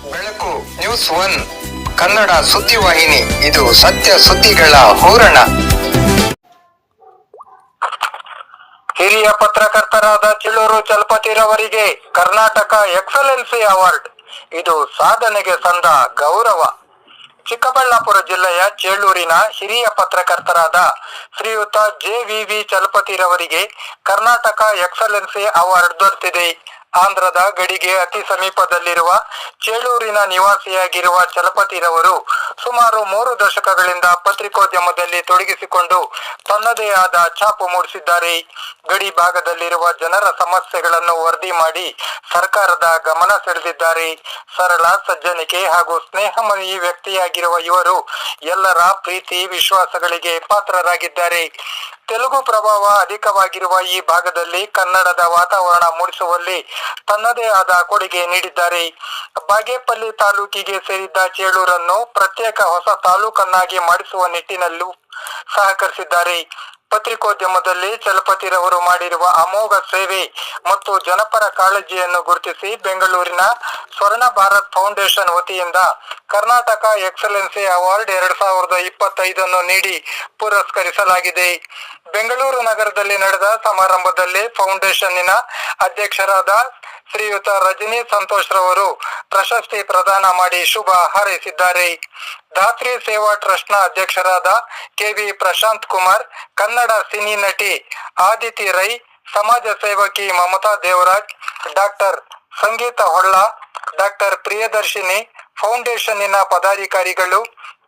ಬೆಳಕು news one Kannada ಸುದ್ದಿವಾಹಿನಿ. ಇದು ಸತ್ಯ ಸುದ್ದಿಗಳ ಹೂರಣ. ಹಿರಿಯ ಪತ್ರಕರ್ತರಾದ ಚೇಳೂರು ಚಲಪತಿರವರಿಗೆ ಕರ್ನಾಟಕ ಎಕ್ಸಲೆನ್ಸಿ ಅವಾರ್ಡ್. ಇದು ಸಾಧನೆಗೆ ಸಂದ ಗೌರವ. ಚಿಕ್ಕಬಳ್ಳಾಪುರ ಜಿಲ್ಲೆಯ ಚೇಳೂರಿನ ಹಿರಿಯ ಪತ್ರಕರ್ತರಾದ ಶ್ರೀಯುತ JVV ಚಲಪತಿರವರಿಗೆ ಕರ್ನಾಟಕ ಎಕ್ಸಲೆನ್ಸಿ ಅವಾರ್ಡ್ ದೊರೆತಿದೆ. ಆಂಧ್ರದ ಗಡಿಗೆ ಅತಿ ಸಮೀಪದಲ್ಲಿರುವ ಚೇಳೂರಿನ ನಿವಾಸಿಯಾಗಿರುವ ಚಲಪತಿರವರು ಸುಮಾರು 3 ದಶಕಗಳಿಂದ ಪತ್ರಿಕೋದ್ಯಮದಲ್ಲಿ ತೊಡಗಿಸಿಕೊಂಡು ತನ್ನದೇ ಆದ ಛಾಪು ಮೂಡಿಸಿದ್ದಾರೆ. ಗಡಿ ಭಾಗದಲ್ಲಿರುವ ಜನರ ಸಮಸ್ಯೆಗಳನ್ನು ವರದಿ ಮಾಡಿ ಸರ್ಕಾರದ ಗಮನ ಸೆಳೆದಿದ್ದಾರೆ. ಸರಳ, ಸಜ್ಜನಿಕೆ ಹಾಗೂ ಸ್ನೇಹಮಯಿ ವ್ಯಕ್ತಿಯಾಗಿರುವ ಇವರು ಎಲ್ಲರ ಪ್ರೀತಿ ವಿಶ್ವಾಸಗಳಿಗೆ ಪಾತ್ರರಾಗಿದ್ದಾರೆ. ತೆಲುಗು ಪ್ರಭಾವ ಅಧಿಕವಾಗಿರುವ ಈ ಭಾಗದಲ್ಲಿ ಕನ್ನಡದ ವಾತಾವರಣ ಮೂಡಿಸುವಲ್ಲಿ ತನ್ನದೇ ಆದ ಕೊಡುಗೆ ನೀಡಿದ್ದಾರೆ. ಬಾಗೇಪಲ್ಲಿ ತಾಲೂಕಿಗೆ ಸೇರಿದ್ದ ಚೇಳೂರನ್ನು ಪ್ರತ್ಯೇಕ ಹೊಸ ತಾಲೂಕನ್ನಾಗಿ ಮಾಡಿಸುವ ನಿಟ್ಟಿನಲ್ಲೂ ಸಹಕರಿಸಿದ್ದಾರೆ. ಪತ್ರಿಕೋದ್ಯಮದಲ್ಲಿ ಚಲಪತಿರವರು ಮಾಡಿರುವ ಅಮೋಘ ಸೇವೆ ಮತ್ತು ಜನಪರ ಕಾಳಜಿಯನ್ನು ಗುರುತಿಸಿ ಬೆಂಗಳೂರಿನ ಸ್ವರ್ಣ ಭಾರತ್ ಫೌಂಡೇಶನ್ ವತಿಯಿಂದ ಕರ್ನಾಟಕ ಎಕ್ಸಲೆನ್ಸಿ ಅವಾರ್ಡ್ 2025 ನೀಡಿ ಪುರಸ್ಕರಿಸಲಾಗಿದೆ. ಬೆಂಗಳೂರು ನಗರದಲ್ಲಿ ನಡೆದ ಸಮಾರಂಭದಲ್ಲಿ ಫೌಂಡೇಶನ್ನಿನ ಅಧ್ಯಕ್ಷರಾದ ಶ್ರೀಯುತ ರಜನಿ ಸಂತೋಷ್ ರವರು ಪ್ರಶಸ್ತಿ ಪ್ರದಾನ ಮಾಡಿ ಶುಭ ಹಾರೈಸಿದ್ದಾರೆ. ಧಾತ್ರಿ ಸೇವಾ ಟ್ರಸ್ಟ್ನ ಅಧ್ಯಕ್ಷರಾದ KV ಪ್ರಶಾಂತ್ ಕುಮಾರ್, ಕನ್ನಡ ಸಿನಿ ನಟಿ ಆದಿತಿ ರೈ, ಸಮಾಜ ಸೇವಕಿ ಮಮತಾ ದೇವರಾಜ್, ಡಾಕ್ಟರ್ ಸಂಗೀತ ಹೊಳ್ಳ, ಡಾಕ್ಟರ್ ಪ್ರಿಯದರ್ಶಿನಿ, ಫೌಂಡೇಶನ್ನಿನ ಪದಾಧಿಕಾರಿಗಳು,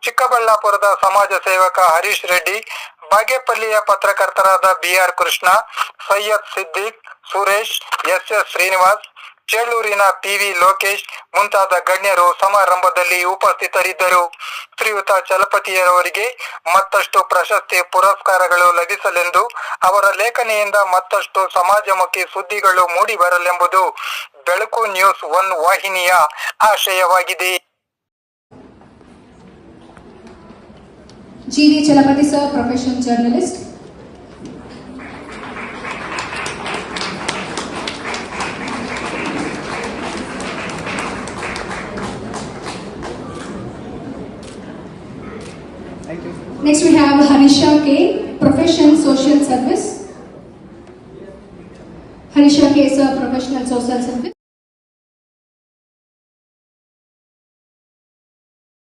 ಚಿಕ್ಕಬಳ್ಳಾಪುರದ ಸಮಾಜ ಸೇವಕ Harish Reddy, ಬಾಗೇಪಲ್ಲಿಯ ಪತ್ರಕರ್ತರಾದ BR Krishna, Syed Siddiq, Suresh, SS Srinivas, ಚೇಳೂರಿನ PV Lokesh ಮುಂತಾದ ಗಣ್ಯರು ಸಮಾರಂಭದಲ್ಲಿ ಉಪಸ್ಥಿತರಿದ್ದರು. ಶ್ರೀಯುತ ಚಲಪತಿಯರವರಿಗೆ ಮತ್ತಷ್ಟು ಪ್ರಶಸ್ತಿ ಪುರಸ್ಕಾರಗಳು ಲಭಿಸಲೆಂದು, ಅವರ ಲೇಖನಿಯಿಂದ ಮತ್ತಷ್ಟು ಸಮಾಜಮುಖಿ ಸುದ್ದಿಗಳು ಮೂಡಿ ಬರಲೆಂಬುದು ಬೆಳಕು ನ್ಯೂಸ್ ಒನ್ ವಾಹಿನಿಯ ಆಶಯವಾಗಿದೆ. GV Chalapati sir, professional journalist. Thank you. Next we have Harisha K, profession social service. Harisha K sir, professional social service.